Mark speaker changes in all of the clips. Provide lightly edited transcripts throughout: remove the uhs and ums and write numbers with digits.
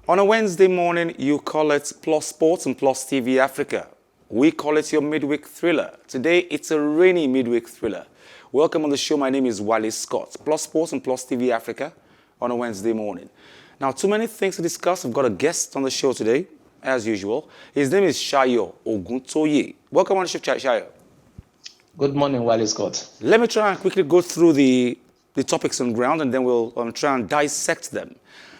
Speaker 1: On a Wednesday morning, you call it Plus Sports and Plus TV Africa. We call it your midweek thriller. Today, it's a rainy midweek thriller. Welcome on the show. My name is Wally Scott. Plus Sports and Plus TV Africa on a Wednesday morning. Now, too many things to discuss. I've got a guest on the show today, as usual. His name is Sayo Oguntoye. Welcome on the show, Sayo.
Speaker 2: Good morning, Wally Scott.
Speaker 1: Let me try and quickly go through the topics on ground, and then we'll try and dissect them.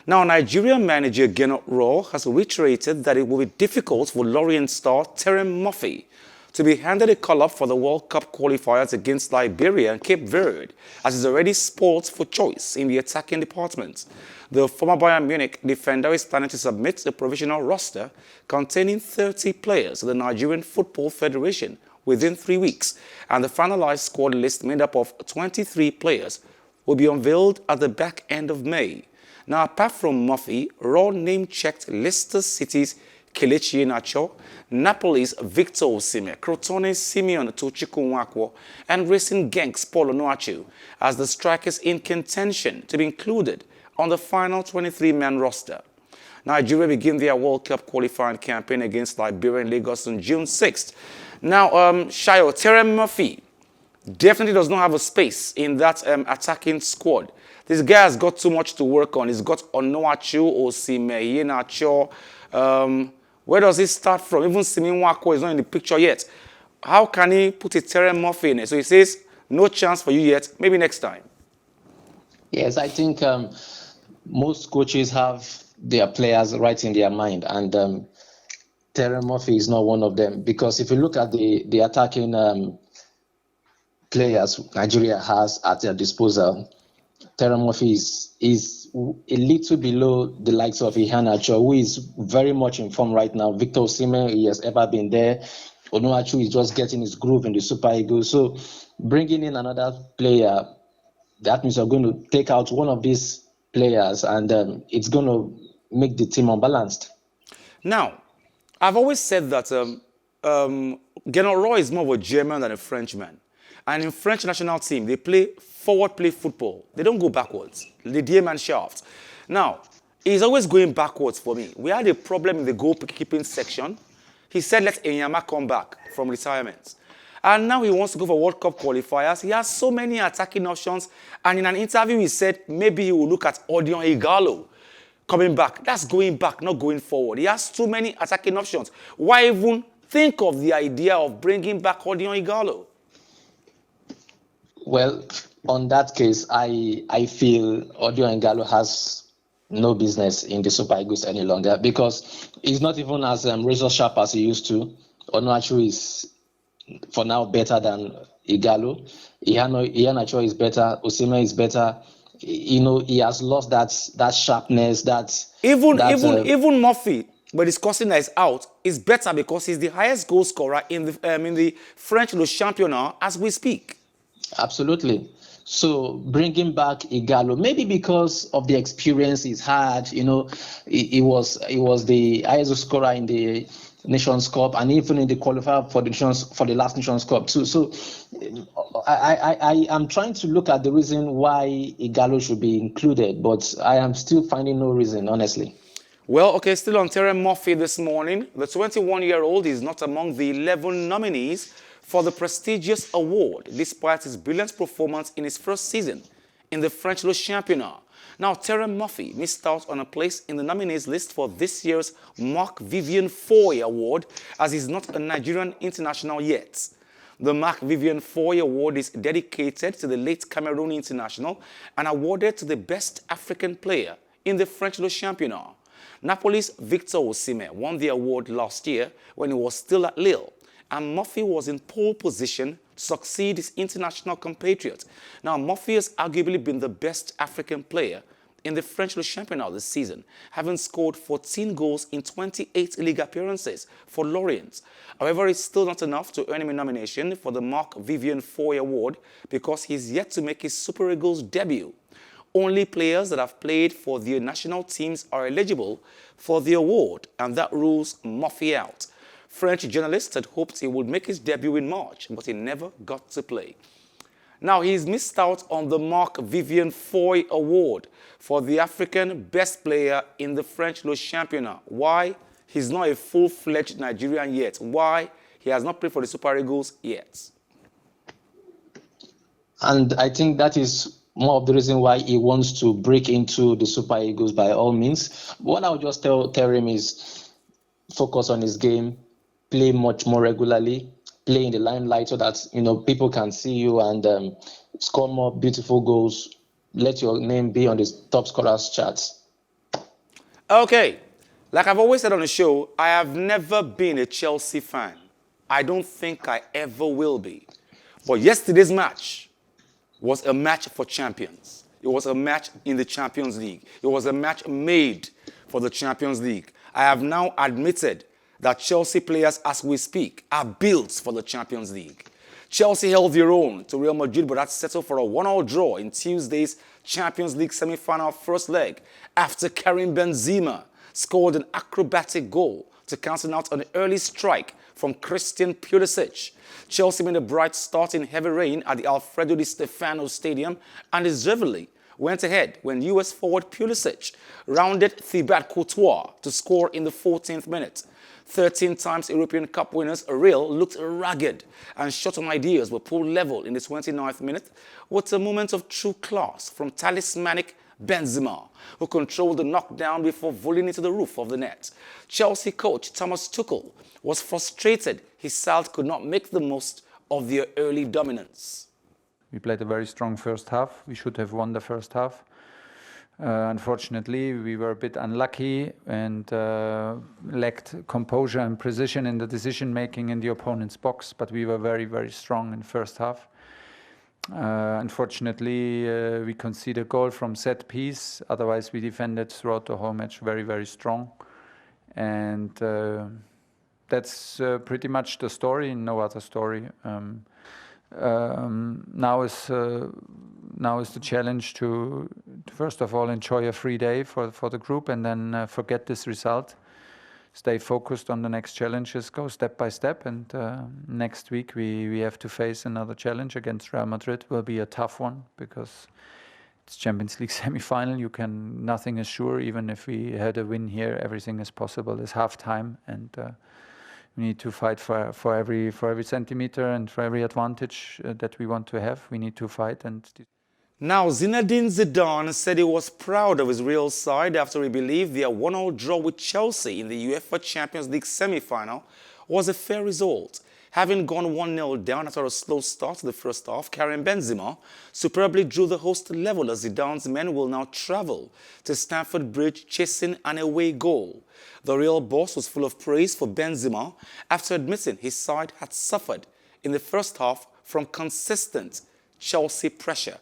Speaker 1: Now, Nigerian manager Gernot Rohr has reiterated that it will be difficult for Lorient star Terem Moffi to be handed a call-up for the World Cup qualifiers against Liberia and Cape Verde, as he's already spoiled for choice in the attacking department. The former Bayern Munich defender is planning to submit a provisional roster containing 30 players to the Nigerian Football Federation within 3 weeks, and the finalized squad list made up of 23 players will be unveiled at the back end of May. Now, apart from Moffi, Rohr name-checked Leicester City's Kelechi Iheanacho, Napoli's Victor Osimhen, Crotone's Simeon Tochukwu, and Racing Genk's Paul Onuachu as the strikers in contention to be included on the final 23-man roster. Nigeria begin their World Cup qualifying campaign against Liberia in Lagos on June 6th. Now, Sayo, Terem Moffi definitely does not have a space in that attacking squad. This guy has got too much to work on. He's got Onuachu, Osimhen, Iheanacho. Where does he start from? Even Simeon Wako is not in the picture yet. How can he put a Terem Moffi in it? So he says, no chance for you yet, maybe next time.
Speaker 2: Yes, I think most coaches have their players right in their mind, and Terem Moffi is not one of them. Because if you look at the attacking players Nigeria has at their disposal, Terem Moffi is a little below the likes of Iheanacho, who is very much in form right now. Victor Osimhen, he has ever been there. Onuachu is just getting his groove in the Super Eagles. So bringing in another player, that means you're going to take out one of these players, and it's going to make the team unbalanced.
Speaker 1: Now, I've always said that Gernot Rohr is more of a German than a Frenchman. And in French national team, they play forward play football. They don't go backwards. The Diamond shaft. Now, he's always going backwards for me. We had a problem in the goalkeeping section. He said, let Enyama come back from retirement. And now he wants to go for World Cup qualifiers. He has so many attacking options. And in an interview, he said maybe he will look at Odion Ighalo coming back. That's going back, not going forward. He has too many attacking options. Why even think of the idea of bringing back Odion Ighalo?
Speaker 2: Well, on that case, I feel Odion Ighalo has no business in the Super Eagles any longer, because he's not even as razor sharp as he used to. Onuachu is, for now, better than Ighalo. Iheanacho is better. Osimhen is better. You know, he has lost that sharpness.
Speaker 1: Even Moffi, but his cousin that is out, is better because he's the highest goal scorer in the French Le Championnat as we speak.
Speaker 2: Absolutely. So bringing back Ighalo, maybe because of the experience he's had, you know, he was the highest scorer in the Nations Cup and even in the qualifier for the last Nations Cup too. So I am trying to look at the reason why Ighalo should be included, but I am still finding no reason, honestly.
Speaker 1: Well, okay, still on Terem Moffi this morning. The 21-year-old is not among the 11 nominees for the prestigious award, despite his brilliant performance in his first season in the French Le Championnat. Now, Terem Moffi missed out on a place in the nominees list for this year's Marc-Vivien Foy Award, as he's not a Nigerian international yet. The Marc-Vivien Foy Award is dedicated to the late Cameroon international and awarded to the best African player in the French Le Championnat. Napoli's Victor Osimhen won the award last year when he was still at Lille, and Moffi was in pole position to succeed his international compatriot. Now, Moffi has arguably been the best African player in the French Le Championnat this season, having scored 14 goals in 28 league appearances for Lorient. However, it's still not enough to earn him a nomination for the Marc-Vivien Foy Award because he's yet to make his Super Eagles debut. Only players that have played for their national teams are eligible for the award, and that rules Moffi out. French journalists had hoped he would make his debut in March, but he never got to play. Now, he's missed out on the Marc Vivien Foy Award for the African best player in the French Le Championnat. Why? He's not a full-fledged Nigerian yet. Why? He has not played for the Super Eagles yet.
Speaker 2: And I think that is more of the reason why he wants to break into the Super Eagles by all means. What I would just tell Terem is focus on his game, play much more regularly, play in the limelight so that people can see you and score more beautiful goals. Let your name be on the top scorers charts.
Speaker 1: Okay, like I've always said on the show, I have never been a Chelsea fan. I don't think I ever will be. But yesterday's match was a match for champions. It was a match in the Champions League. It was a match made for the Champions League. I have now admitted that Chelsea players, as we speak, are built for the Champions League. Chelsea held their own to Real Madrid, but had settled for a 1-1 draw in Tuesday's Champions League semi-final first leg after Karim Benzema scored an acrobatic goal to cancel out an early strike from Christian Pulisic. Chelsea made a bright start in heavy rain at the Alfredo Di Stefano Stadium and deservedly went ahead when US forward Pulisic rounded Thibaut Courtois to score in the 14th minute. 13 times European Cup winners Real looked ragged and short on ideas were pulled level in the 29th minute with a moment of true class from talismanic Benzema, who controlled the knockdown before volleying into the roof of the net. Chelsea coach Thomas Tuchel was frustrated his side could not make the most of their early dominance.
Speaker 3: We played a very strong first half. We should have won the first half. Unfortunately, we were a bit unlucky and lacked composure and precision in the decision-making in the opponent's box, but we were very, very strong in the first half. Unfortunately, we conceded a goal from set piece. Otherwise, we defended throughout the whole match very, very strong. And that's pretty much the story, no other story. Now is the challenge to first of all enjoy a free day for the group and then forget this result, stay focused on the next challenges, go step by step, and next week we have to face another challenge against Real Madrid. Will be a tough one because it's Champions League semi-final. Nothing is sure. Even if we had a win here, everything is possible. It's half time, and we need to fight for every centimeter and for every advantage that we want to have. We need to fight. And
Speaker 1: now, Zinedine Zidane said he was proud of his Real side after he believed their 1-1 draw with Chelsea in the UEFA Champions League semi-final was a fair result. Having gone 1-0 down after a slow start to the first half, Karim Benzema superbly drew the host level as Zidane's men will now travel to Stamford Bridge chasing an away goal. The Real boss was full of praise for Benzema after admitting his side had suffered in the first half from consistent Chelsea pressure.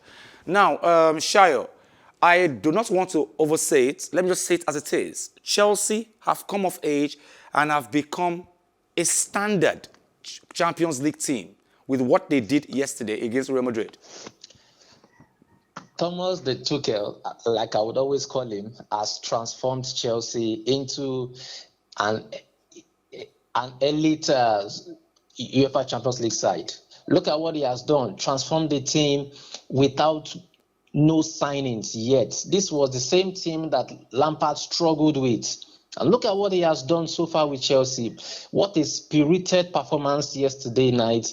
Speaker 1: Now, Sayo, I do not want to oversay it. Let me just say it as it is. Chelsea have come of age and have become a standard Champions League team with what they did yesterday against Real Madrid.
Speaker 2: Thomas the Tuchel, like I would always call him, has transformed Chelsea into an elite UEFA Champions League side. Look at what he has done, transformed the team without no signings yet. This was the same team that Lampard struggled with. And look at what he has done so far with Chelsea. What a spirited performance yesterday night.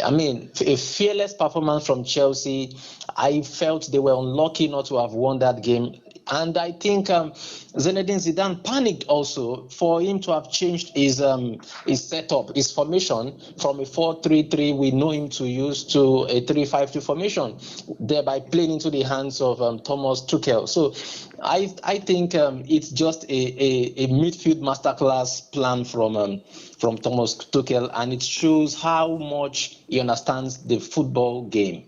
Speaker 2: I mean, a fearless performance from Chelsea. I felt they were unlucky not to have won that game. And I think Zinedine Zidane panicked also for him to have changed his setup, his formation from a 4-3-3 we know him to use to a 3-5-2 formation, thereby playing into the hands of Thomas Tuchel. So I think it's just a midfield masterclass plan from Thomas Tuchel, and it shows how much he understands the football game.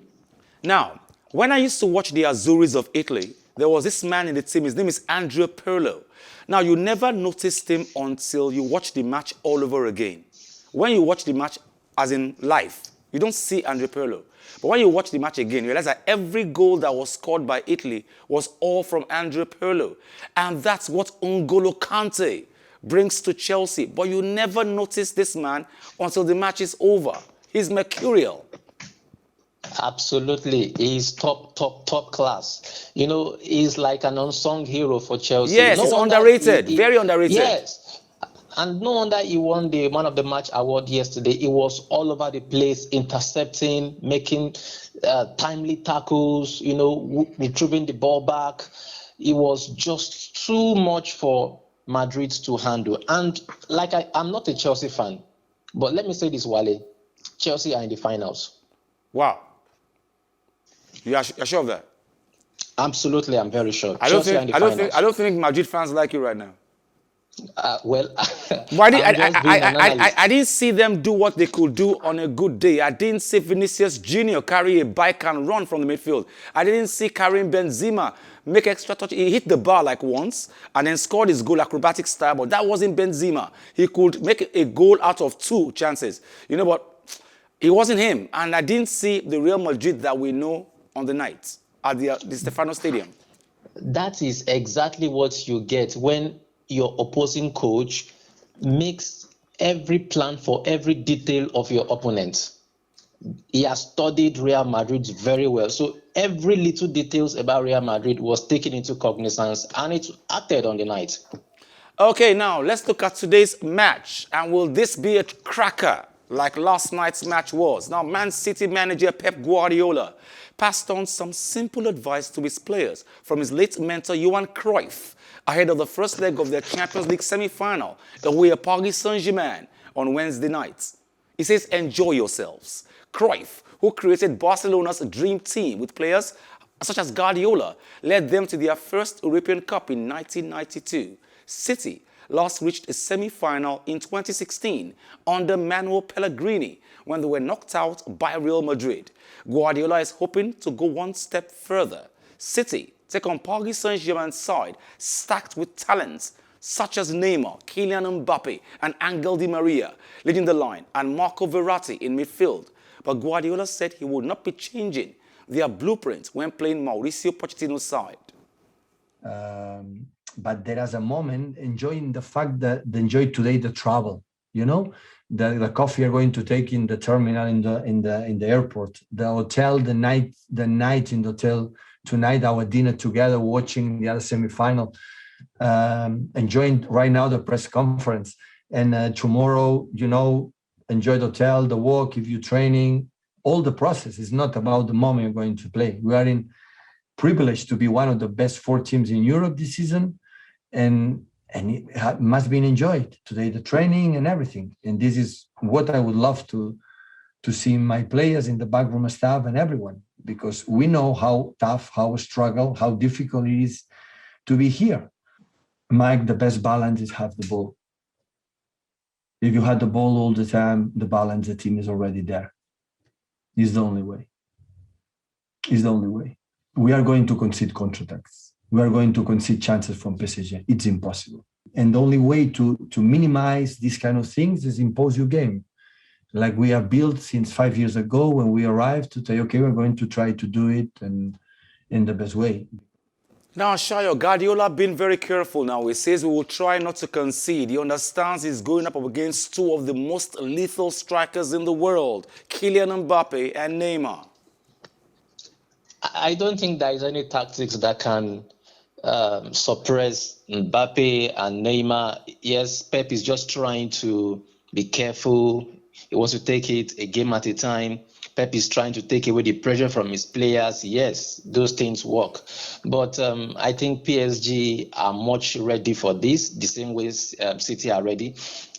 Speaker 1: Now, when I used to watch the Azuris of Italy, there was this man in the team. His name is Andrea Pirlo. Now, you never noticed him until you watch the match all over again. When you watch the match as in live, you don't see Andrea Pirlo. But when you watch the match again, you realize that every goal that was scored by Italy was all from Andrea Pirlo. And that's what N'Golo Kante brings to Chelsea. But you never notice this man until the match is over. He's mercurial.
Speaker 2: Absolutely. He's top class. You know, he's like an unsung hero for Chelsea.
Speaker 1: Yes,
Speaker 2: No
Speaker 1: he's
Speaker 2: wonder
Speaker 1: underrated, very underrated.
Speaker 2: yes. And no wonder he won the Man of the Match award yesterday. He was all over the place, intercepting, making timely tackles, you know, retrieving the ball back. It was just too much for Madrid to handle. And like I'm not a Chelsea fan, but let me say this, Wale. Chelsea are in the finals.
Speaker 1: Wow. You're sure of that?
Speaker 2: Absolutely, I'm very sure.
Speaker 1: I don't think Madrid fans like you right now.
Speaker 2: Well,
Speaker 1: Why I didn't see them do what they could do on a good day. I didn't see Vinicius Jr. carry a bike and run from the midfield. I didn't see Karim Benzema make extra touch. He hit the bar like once and then scored his goal acrobatic style, but that wasn't Benzema. He could make a goal out of 2 chances. You know what? It wasn't him. And I didn't see the Real Madrid that we know on the night at the Stefano Stadium.
Speaker 2: That is exactly what you get when your opposing coach makes every plan for every detail of your opponent. He has studied Real Madrid very well. So every little details about Real Madrid was taken into cognizance and it acted on the night.
Speaker 1: Okay, now let's look at today's match. And will this be a cracker like last night's match was? Now, Man City manager Pep Guardiola passed on some simple advice to his players from his late mentor Johan Cruyff ahead of the first leg of their Champions League semi-final away at Paris Saint-Germain on Wednesday night. He says, enjoy yourselves. Cruyff, who created Barcelona's dream team with players such as Guardiola, led them to their first European Cup in 1992. City last reached a semi-final in 2016 under Manuel Pellegrini when they were knocked out by Real Madrid. Guardiola is hoping to go one step further. City take on Paris Saint-Germain's side stacked with talents such as Neymar, Kylian Mbappe and Angel Di Maria leading the line and Marco Verratti in midfield. But Guardiola said he would not be changing their blueprint when playing Mauricio Pochettino's side.
Speaker 4: But there is a moment enjoying the fact that enjoy today the travel, you know, the coffee you're going to take in the terminal in the airport, the hotel, the night in the hotel, tonight our dinner together, watching the other semi-final, enjoying right now the press conference, and tomorrow, you know, enjoy the hotel, the walk, if you're training, all the process is not about the moment you're going to play. We are in privileged to be one of the best 4 teams in Europe this season, and it must be enjoyed today, the training and everything. And this is what I would love to see my players in the backroom staff and everyone, because we know how tough, how struggle, how difficult it is to be here. Mike, the best balance is have the ball. If you had the ball all the time, the balance, the team is already there. It's the only way. It's the only way. We are going to concede counterattacks. We are going to concede chances from PSG. It's impossible. And the only way to minimize these kind of things is impose your game. Like we have built since 5 years ago when we arrived to say, okay, we're going to try to do it and in the best way.
Speaker 1: Now, Sayo, Guardiola been very careful now. He says we will try not to concede. He understands he's going up against 2 of the most lethal strikers in the world, Kylian Mbappe and Neymar.
Speaker 2: I don't think there is any tactics that can suppress Mbappe and Neymar. Yes, Pep is just trying to be careful. He wants to take it a game at a time. Pep is trying to take away the pressure from his players. Yes, those things work. But I think PSG are much ready for this, the same way City are ready.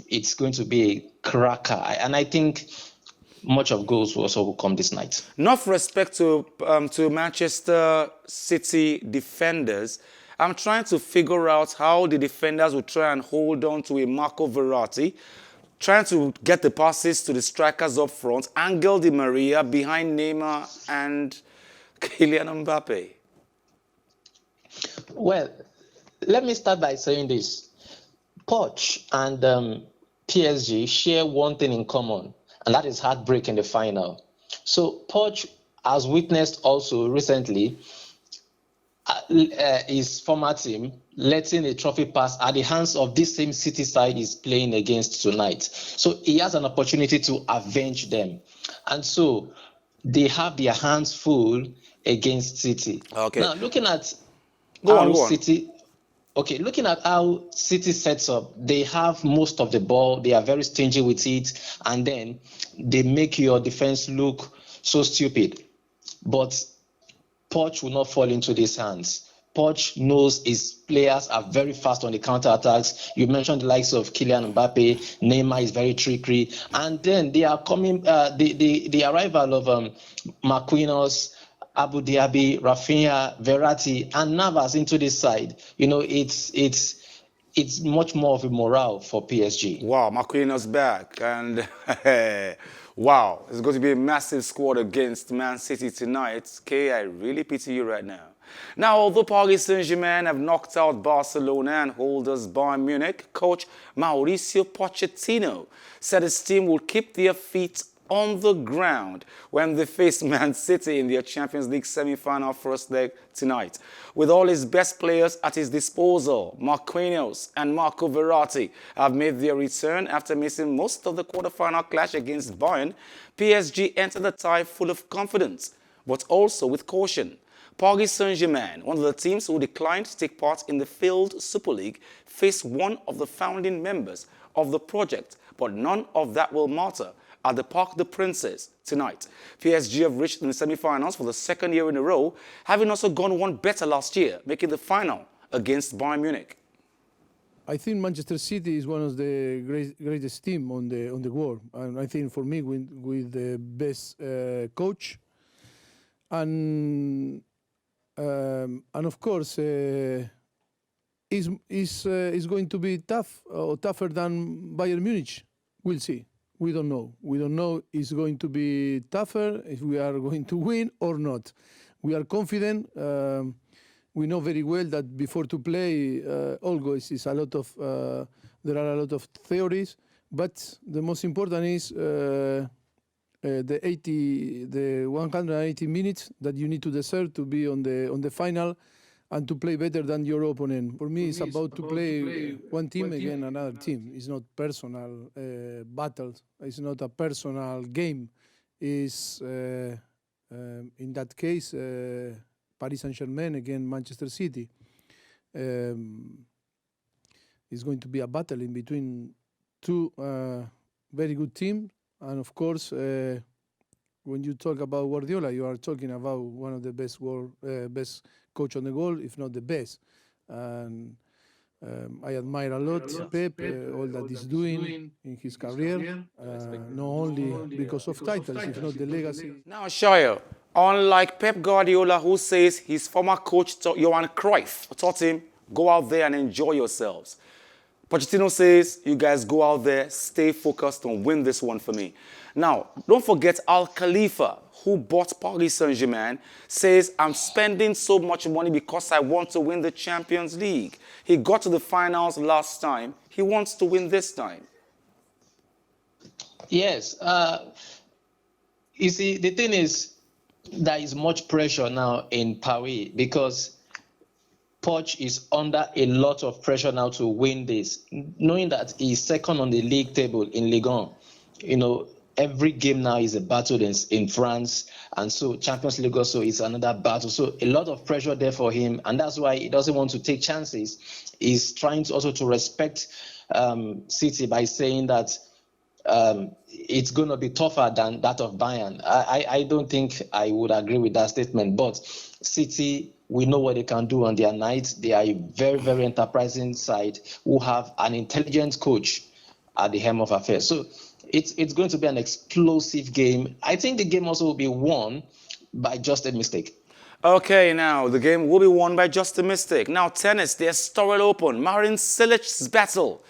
Speaker 2: It's going to be a cracker. And I think much of goals will also come this night.
Speaker 1: Enough respect to Manchester City defenders. I'm trying to figure out how the defenders will try and hold on to a Marco Verratti, trying to get the passes to the strikers up front, Angel Di Maria behind Neymar and Kylian Mbappe.
Speaker 2: Well, let me start by saying this. Poch and PSG share one thing in common, and that is heartbreak in the final. So Poch has witnessed also recently his former team letting a trophy pass at the hands of this same City side he's playing against tonight. So he has an opportunity to avenge them. And so they have their hands full against City.
Speaker 1: Okay.
Speaker 2: Now, looking at
Speaker 1: Go on.
Speaker 2: City, okay, looking at how City sets up, they have most of the ball. They are very stingy with it, and then they make your defense look so stupid. But Poch will not fall into these hands. Poch knows his players are very fast on the counter-attacks. You mentioned the likes of Kylian Mbappe. Neymar is very trickery. And then they are coming, the arrival of Marquinhos, Abu Dhabi, Rafinha, Verratti, and Navas into this side. You know, it's much more of a morale for PSG.
Speaker 1: Wow, Marquinhos back. And wow, it's going to be a massive squad against Man City tonight. Kay, I really pity you right now. Now, although Paris Saint-Germain have knocked out Barcelona and holders Bayern Munich, coach Mauricio Pochettino said his team will keep their feet on the ground when they face Man City in their Champions League semi-final first leg tonight. With all his best players at his disposal, Marquinhos and Marco Verratti have made their return after missing most of the quarter-final clash against Bayern. PSG entered the tie full of confidence, but also with caution. Paris Saint-Germain, one of the teams who declined to take part in the failed Super League, faced one of the founding members of the project, but none of that will matter at the Parc des Princes tonight. PSG have reached in the semi-finals for the second year in a row, having also gone one better last year, making the final against Bayern Munich.
Speaker 5: I think Manchester City is one of the greatest team on the world, and I think for me with the best coach, and of course is going to be tough or tougher than Bayern Munich. We'll see. We don't know. We don't know if it's going to be tougher, if we are going to win or not. We are confident. We know very well that before to play, always is a lot of there are a lot of theories, but the most important is the 180 minutes that you need to deserve to be on the final and to play better than your opponent. For me, it's about to play one team against another team. It's not personal battles. It's not a personal game. It's, in that case, Paris Saint-Germain against Manchester City. It's going to be a battle in between two very good teams. And of course, when you talk about Guardiola, you are talking about one of the best best coach on the world, if not the best. And I admire a lot Pep, all that he's doing in his career, not only because of titles, if not the legacy.
Speaker 1: Now, Sayo, unlike Pep Guardiola, who says his former coach Johan Cruyff taught him, go out there and enjoy yourselves, Pochettino says, you guys go out there, stay focused and win this one for me. Now, don't forget Al Khalifa, who bought Paris Saint-Germain, says, I'm spending so much money because I want to win the Champions League. He got to the finals last time. He wants to win this time.
Speaker 2: Yes. You see, the thing is, there is much pressure now in Paris because Poch is under a lot of pressure now to win this, knowing that he's second on the league table in Ligue 1. You know, every game now is a battle in France, and so Champions League also is another battle. So a lot of pressure there for him, and that's why he doesn't want to take chances. He's trying to also to respect City by saying that it's going to be tougher than that of Bayern. I don't think I would agree with that statement, but City, we know what they can do on their night. They are a very, very enterprising side who have an intelligent coach at the helm of affairs. So it's going to be an explosive game. I think the game also will be won by just a mistake.
Speaker 1: Okay, now the game will be won by just a mistake. Now tennis, the Estoril Open, Marin Cilic's battle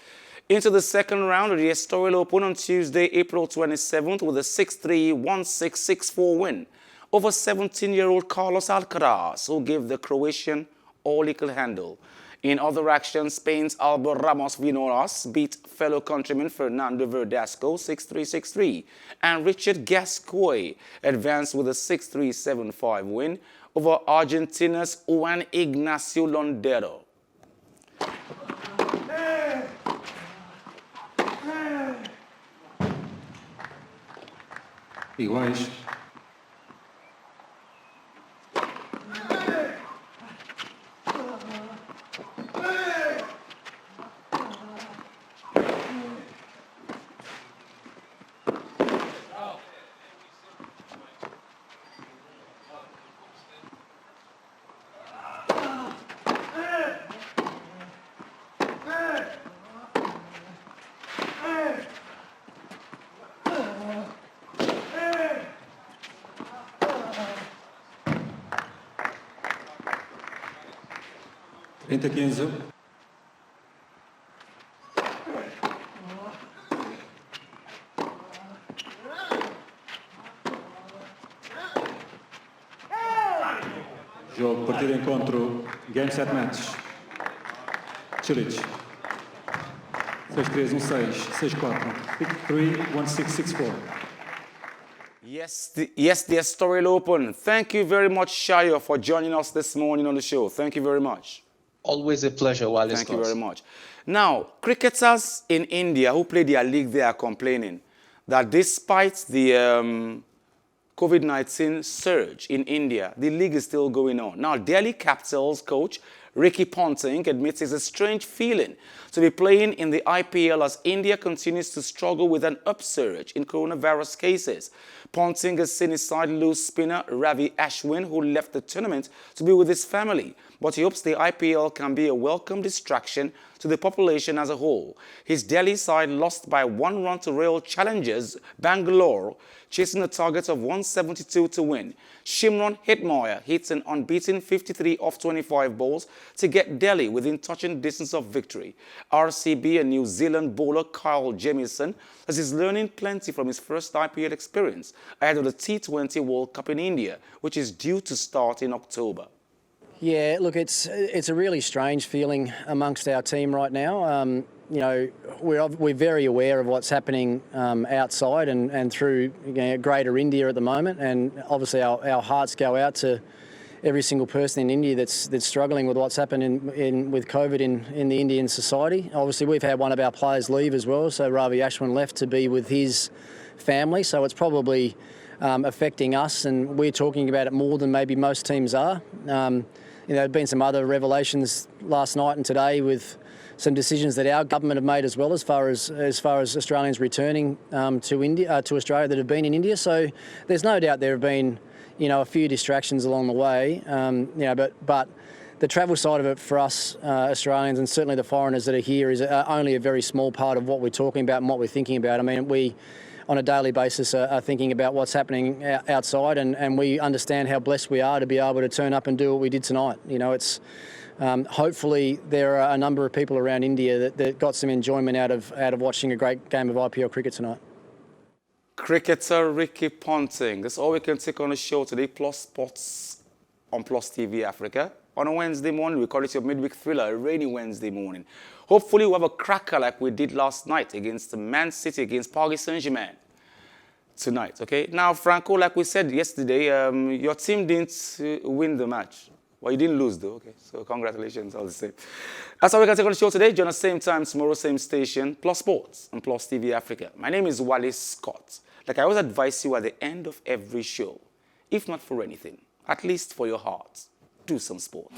Speaker 1: into the second round of the Estoril Open on Tuesday, April 27th with a 6-3, 1-6, 6-4 win over 17-year-old Carlos Alcaraz, who gave the Croatian all he could handle. In other action, Spain's Albert Ramos Vinolas beat fellow countryman Fernando Verdasco 6-3, 6-3, and Richard Gasquet advanced with a 6-3, 7-5 win over Argentina's Juan Ignacio Londero.
Speaker 6: Iguais, 20 15. Jogo, partida de encontro, game set match. Cilic. 6-3, 1-6, 6-4. Pick 3, 1-6, 6-4.
Speaker 1: Yes, the Estoril Open. Thank you very much, Sayo, for joining us this morning on the show. Thank you very much.
Speaker 2: Always a pleasure, Wale.
Speaker 1: Thank you very much. Now, cricketers in India who play their league, they are complaining that despite the COVID-19 surge in India, the league is still going on. Now, Delhi Capitals coach Ricky Ponting admits it's a strange feeling to be playing in the IPL as India continues to struggle with an upsurge in coronavirus cases. Ponting has seen his side lose spinner Ravi Ashwin, who left the tournament to be with his family. But he hopes the IPL can be a welcome distraction to the population as a whole. His Delhi side lost by 1 run to Royal Challengers Bangalore, chasing a target of 172 to win. Shimron Hetmeyer hits an unbeaten 53 off 25 balls to get Delhi within touching distance of victory. RCB and New Zealand bowler Kyle Jamieson says he's learning plenty from his first IPL experience ahead of the T20 World Cup in India, which is due to start in October.
Speaker 7: Yeah, look, it's a really strange feeling amongst our team right now. You know, we're very aware of what's happening outside and through greater India at the moment, and obviously our hearts go out to every single person in India that's struggling with what's happened with COVID in the Indian society. Obviously, we've had one of our players leave as well, so Ravi Ashwin left to be with his family, so it's probably affecting us, and we're talking about it more than maybe most teams are. You know, there have been some other revelations last night and today with some decisions that our government have made as well, as far as Australians returning to Australia that have been in India. So there's no doubt there have been, you know, a few distractions along the way. You know, but the travel side of it for us Australians, and certainly the foreigners that are here, is only a very small part of what we're talking about and what we're thinking about. I mean, we on a daily basis are thinking about what's happening outside, and we understand how blessed we are to be able to turn up and do what we did tonight. You know, it's hopefully there are a number of people around India that got some enjoyment out of watching a great game of IPL cricket tonight.
Speaker 1: Cricketer Ricky Ponting. That's all we can take on the show today. Plus Sports on Plus TV Africa. On a Wednesday morning, we call it your midweek thriller, a rainy Wednesday morning. Hopefully we'll have a cracker like we did last night against Man City, against Paris Saint-Germain tonight, okay? Now, Franco, like we said yesterday, your team didn't win the match. Well, you didn't lose, though, okay? So congratulations, all the same. That's all we can take on the show today. Join us same time tomorrow, same station, Plus Sports and Plus TV Africa. My name is Wale Scott. Like I always advise you at the end of every show, if not for anything, at least for your heart, do some sports.